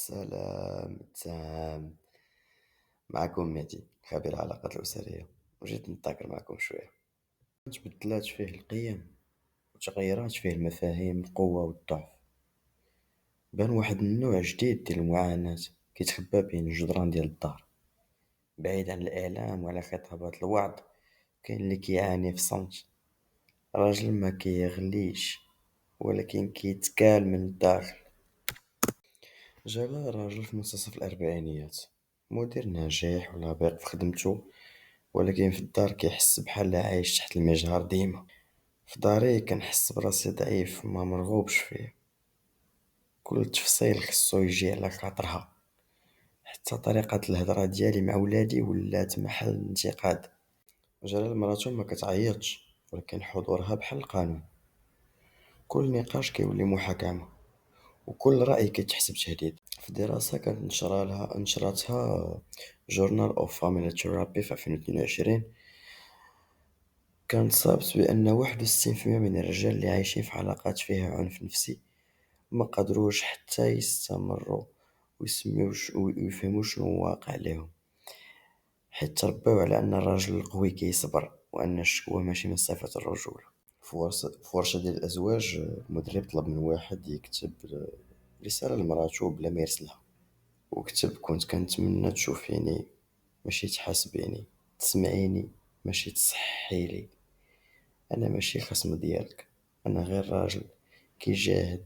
سلام تام. معكم مهدي خبير العلاقات الأسرية، وجيت نتذاكر معكم شوية. تبدلات فيه القيم وتغيرات فيه المفاهيم القوة والضعف. بان واحد النوع جديد ديال المعاناة كيتخبى بين الجدران ديال الدار، بعيد عن الإعلام وعلى خطابات الوعظ. كاين اللي كيعاني في صمت، راجل ما كيغليش ولكن كيتكال من الداخل. جابها راجل في منتصف الأربعينيات، مدير ناجح ولبق في خدمته، ولكن في الدار كيحس بحال عايش تحت المجهر ديما. في داري كنحس براسي ضعيف وما مرغوبش فيه، كل تفصيل خصو يجي على خاطرها، حتى طريقة الهضرة ديالي مع ولادي ولات محل انتقاد. جلال مراتو ما كتعيطش، ولكن حضورها بحال القانون. كل نقاش كيولي محاكمة، وكل رأي كيتحسب تهديد. في دراسة كانت نشرتها جورنال اوف فاميلي ثيرابي في 2022، كانت صابت بأن 61% من الرجال اللي عايشين في علاقات فيها عنف نفسي ما قدروش حتى يستمروا ويفهموا شنو واقع لهم، حيت تربوا على أن الراجل القوي كيصبر وأن الشكوى ماشي من صفة الرجولة. في ورشة ديال الأزواج، المدرب طلب من واحد يكتب رسالة لمراتو بلا ما يرسلها، وكتب: كنت كنتمنى تشوفيني ماشي تحاسبيني، تسمعيني ماشي تصحيلي. انا ماشي خصم ديالك، انا غير راجل كيجاهد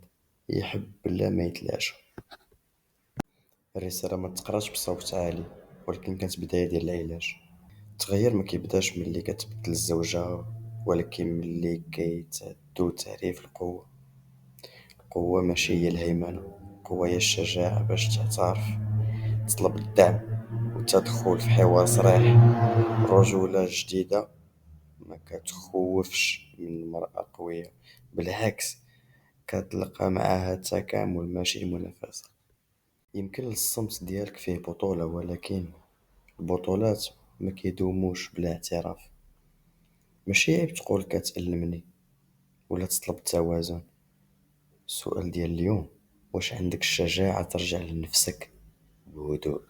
يحب بلا ما يتلاشى. الرسالة ما تقراش بصوت عالي، ولكن كانت بداية ديال العلاج. التغيير ما كيبداش ملي كتبدل الزوجة، ولكن ملي كيتعدو تعريف القوة. القوة ماشي هي الهيمنة، القوة هي الشجاعة باش تعترف، تطلب الدعم والتدخل في حوار صريح. الرجولة الجديدة ما كتخوفش من المرأة قوية، بالعكس كتلقى معاها التكامل ماشي المنافسة. يمكن الصمت ديالك فيه بطولة، ولكن البطولات ما كيدوموش بلا اعتراف. ماشي عيب تقول كتألمني ولا تطلب التوازن. السؤال ديال اليوم: واش عندك الشجاعة ترجع لنفسك بهدوء؟